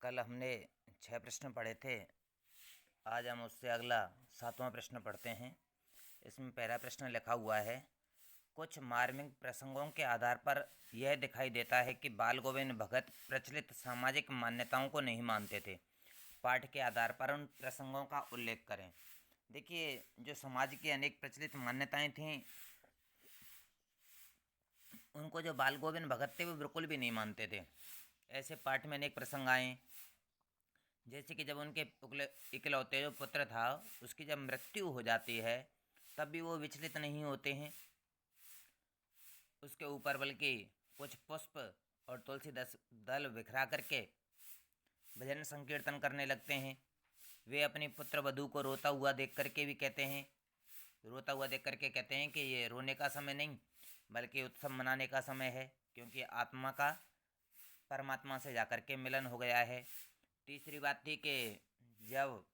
कल हमने 6 प्रश्न पढ़े थे। आज हम उससे अगला 7वां प्रश्न पढ़ते हैं। इसमें पहला प्रश्न लिखा हुआ है, कुछ मार्मिक प्रसंगों के आधार पर यह दिखाई देता है कि बाल गोविंद भगत प्रचलित सामाजिक मान्यताओं को नहीं मानते थे। पाठ के आधार पर उन प्रसंगों का उल्लेख करें। देखिए, जो समाज की अनेक प्रचलित मान्यताएं थीं, उनको जो बाल गोविंद भगत थे वो बिल्कुल भी नहीं मानते थे। ऐसे पाठ में अनेक प्रसंग आए, जैसे कि जब उनके इकलौते जो पुत्र था उसकी जब मृत्यु हो जाती है तब भी वो विचलित नहीं होते हैं। उसके ऊपर बल्कि कुछ पुष्प और तुलसी दल बिखरा करके भजन संकीर्तन करने लगते हैं। वे अपनी पुत्र वधू को रोता हुआ देख करके कहते हैं कि ये रोने का समय नहीं बल्कि उत्सव मनाने का समय है, क्योंकि आत्मा का परमात्मा से जाकर के मिलन हो गया है। तीसरी बात थी कि जब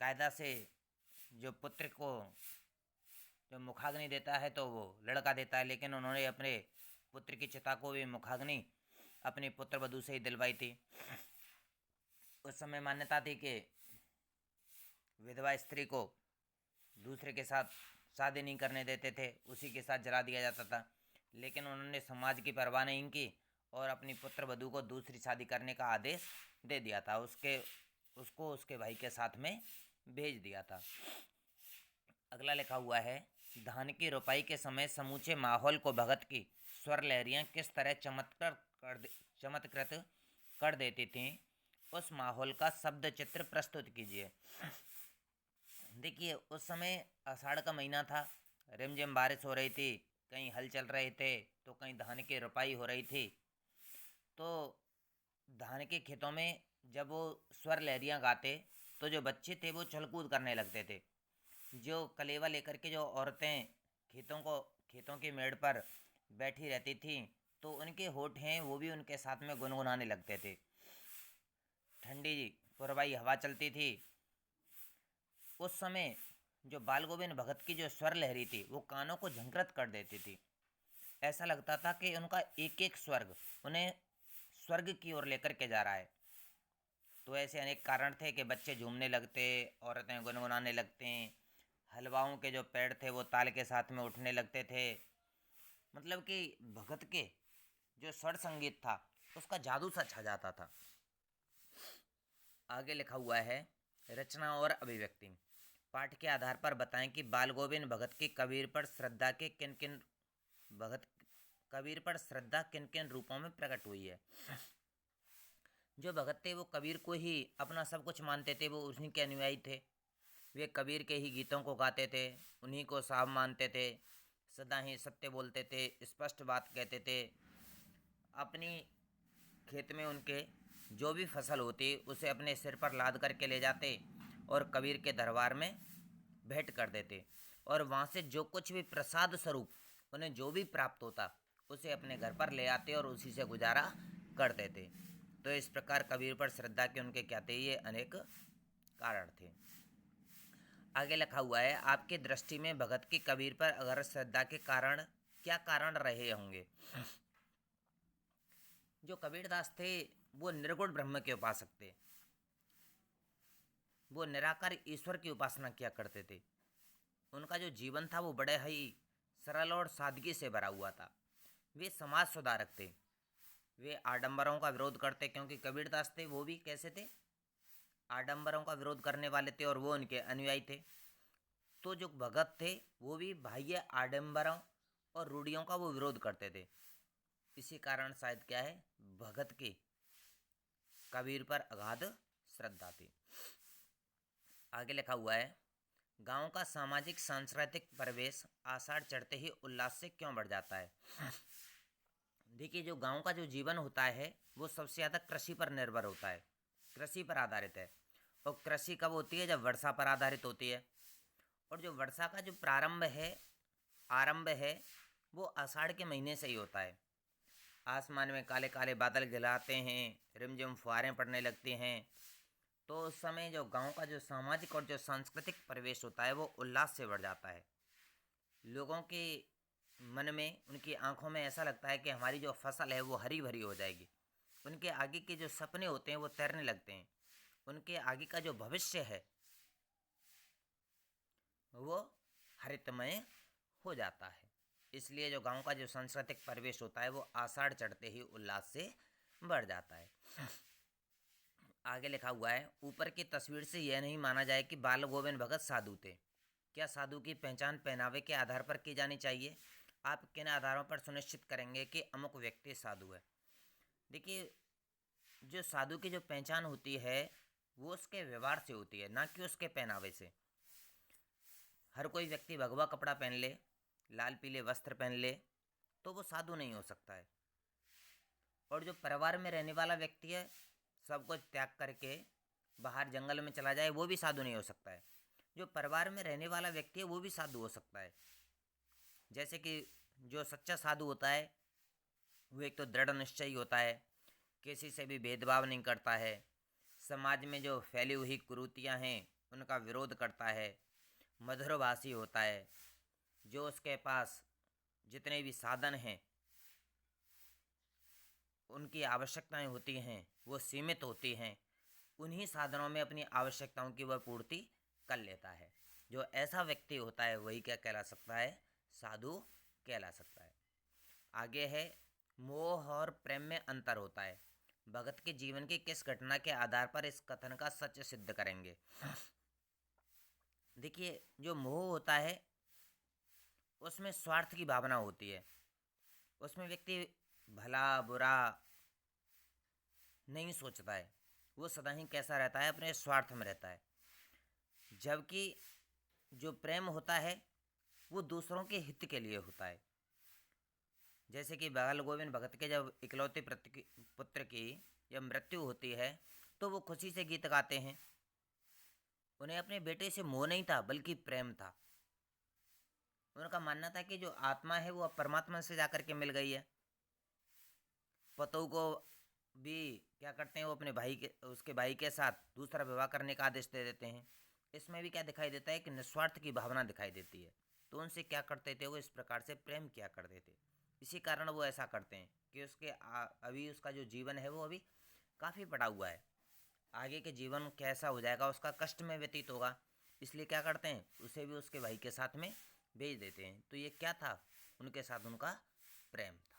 कायदा से जो पुत्र को जो मुखाग्नि देता है तो वो लड़का देता है, लेकिन उन्होंने अपने पुत्र की चिता को भी मुखाग्नि अपने पुत्र वधू से ही दिलवाई थी। उस समय मान्यता थी कि विधवा स्त्री को दूसरे के साथ शादी नहीं करने देते थे, उसी के साथ जला दिया जाता था। लेकिन उन्होंने समाज की परवाह नहीं की और अपनी पुत्र वधू को दूसरी शादी करने का आदेश दे दिया था। उसको उसके भाई के साथ में भेज दिया था। अगला लिखा हुआ है, धान की रोपाई के समय समूचे माहौल को भगत की स्वर लहरियाँ किस तरह चमत्कृत कर देती थीं, उस माहौल का शब्द चित्र प्रस्तुत कीजिए। देखिए, उस समय आषाढ़ का महीना था, रिमझिम बारिश हो रही थी, कहीं हल चल रहे थे तो कहीं धान की रोपाई हो रही थी। तो धान के खेतों में जब वो स्वर लहरियाँ गाते तो जो बच्चे थे वो चलकूद करने लगते थे। जो कलेवा लेकर के जो औरतें खेतों की मेड़ पर बैठी रहती थीं तो उनके होठ हैं वो भी उनके साथ में गुनगुनाने लगते थे। ठंडी पुरवाई हवा चलती थी। उस समय जो बाल गोविंद भगत की जो स्वर लहरी थी वो कानों को झंकृत कर देती थी। ऐसा लगता था कि उनका एक एक स्वर्ग उन्हें स्वर्ग की ओर लेकर के जा रहा है। तो ऐसे अनेक कारण थे कि बच्चे झूमने लगते, औरतें गुनगुनाने लगते, हलवाओं के जो पैर थे वो ताल के साथ में उठने लगते थे। मतलब कि भगत के जो स्वर संगीत था उसका जादू सा छा जाता था। आगे लिखा हुआ है, रचना और अभिव्यक्ति। पाठ के आधार पर बताएं कि बाल गोविंद भगत की कबीर पर श्रद्धा किन किन रूपों में प्रकट हुई है। जो भगत थे वो कबीर को ही अपना सब कुछ मानते थे, वो उन्हीं के अनुयायी थे। वे कबीर के ही गीतों को गाते थे, उन्हीं को साहब मानते थे, सदा ही सत्य बोलते थे, स्पष्ट बात कहते थे। अपनी खेत में उनके जो भी फसल होती उसे अपने सिर पर लाद करके ले जाते और कबीर के दरबार में भेंट कर देते, और वहाँ से जो कुछ भी प्रसाद स्वरूप उन्हें जो भी प्राप्त होता उसे अपने घर पर ले आते और उसी से गुजारा करते थे। तो इस प्रकार कबीर पर श्रद्धा के उनके क्या थे, ये अनेक कारण थे। आगे लिखा हुआ है, आपकी दृष्टि में भगत की कबीर पर अगर श्रद्धा के कारण क्या कारण रहे होंगे। जो कबीरदास थे वो निर्गुण ब्रह्म के उपासक थे, वो निराकार ईश्वर की उपासना किया करते थे। उनका जो जीवन था वो बड़े ही सरल और सादगी से भरा हुआ था। वे समाज सुधारक थे, वे आडंबरों का विरोध करते, क्योंकि कबीरदास थे वो भी कैसे थे, आडंबरों का विरोध करने वाले थे और वो उनके अनुयायी थे। तो जो भगत थे वो भी बाह्य आडंबरों और रूढ़ियों का वो विरोध करते थे। इसी कारण शायद क्या है, भगत की कबीर पर अगाध श्रद्धा थी। आगे लिखा हुआ है, गांव का सामाजिक सांस्कृतिक परिवेश आषाढ़ चढ़ते ही उल्लास से क्यों बढ़ जाता है। देखिए, जो गांव का जो जीवन होता है वो सबसे ज़्यादा कृषि पर निर्भर होता है, कृषि पर आधारित है। और कृषि कब होती है, जब वर्षा पर आधारित होती है। और जो वर्षा का जो आरंभ है वो आषाढ़ के महीने से ही होता है। आसमान में काले काले बादल घिलाते हैं, रिमझिम फुहारें पड़ने लगती हैं। तो उस समय जो गांव का जो सामाजिक और जो सांस्कृतिक परिवेश होता है वो उल्लास से बढ़ जाता है। लोगों के मन में, उनकी आंखों में ऐसा लगता है कि हमारी जो फसल है वो हरी भरी हो जाएगी। उनके आगे के जो सपने होते हैं वो तैरने लगते हैं, उनके आगे का जो भविष्य है वो हरितमय हो जाता है। इसलिए जो गांव का जो सांस्कृतिक परिवेश होता है वो आषाढ़ चढ़ते ही उल्लास से बढ़ जाता है। आगे लिखा हुआ है, ऊपर की तस्वीर से यह नहीं माना जाए कि बाल गोविंद भगत साधु थे। क्या साधु की पहचान पहनावे के आधार पर की जानी चाहिए? आप किन आधारों पर सुनिश्चित करेंगे कि अमुक व्यक्ति साधु है? देखिए, जो साधु की जो पहचान होती है वो उसके व्यवहार से होती है, ना कि उसके पहनावे से। हर कोई व्यक्ति भगवा कपड़ा पहन ले, लाल पीले वस्त्र पहन ले, तो वो साधु नहीं हो सकता है। और जो परिवार में रहने वाला व्यक्ति है, सब कुछ त्याग करके बाहर जंगल में चला जाए, वो भी साधु नहीं हो सकता है। जो परिवार में रहने वाला व्यक्ति है वो भी साधु हो सकता है। जैसे कि जो सच्चा साधु होता है वो एक तो दृढ़ निश्चयी होता है, किसी से भी भेदभाव नहीं करता है, समाज में जो फैली हुई कुरीतियाँ हैं उनका विरोध करता है, मधुरभाषी होता है, जो उसके पास जितने भी साधन हैं उनकी आवश्यकताएं होती हैं वो सीमित होती हैं, उन्हीं साधनों में अपनी आवश्यकताओं की वह पूर्ति कर लेता है। जो ऐसा व्यक्ति होता है वही क्या कहला सकता है? साधु कहला सकता है। आगे है, मोह और प्रेम में अंतर होता है। भगत के जीवन की किस घटना के आधार पर इस कथन का सच सिद्ध करेंगे? देखिए, जो मोह होता है उसमें स्वार्थ की भावना होती है, उसमें व्यक्ति भला बुरा नहीं सोचता है, वो सदा ही कैसा रहता है? अपने स्वार्थ में रहता है। जबकि जो प्रेम होता है वो दूसरों के हित के लिए होता है। जैसे कि बाल गोविंद भगत के जब इकलौते पुत्र की जब मृत्यु होती है तो वो खुशी से गीत गाते हैं। उन्हें अपने बेटे से मोह नहीं था बल्कि प्रेम था। उनका मानना था कि जो आत्मा है वो अब परमात्मा से जाकर के मिल गई है। पतों को भी क्या करते हैं, वो अपने भाई के उसके भाई के साथ दूसरा विवाह करने का आदेश दे देते हैं। इसमें भी क्या दिखाई देता है कि निस्वार्थ की भावना दिखाई देती है। तो उनसे क्या करते थे, वो इस प्रकार से प्रेम किया करते थे। इसी कारण वो ऐसा करते हैं कि उसके अभी उसका जो जीवन है वो अभी काफ़ी पड़ा हुआ है, आगे के जीवन कैसा हो जाएगा उसका कष्ट में व्यतीत होगा, इसलिए क्या करते हैं उसे भी उसके भाई के साथ में भेज देते हैं। तो ये क्या था? उनके साथ उनका प्रेम था।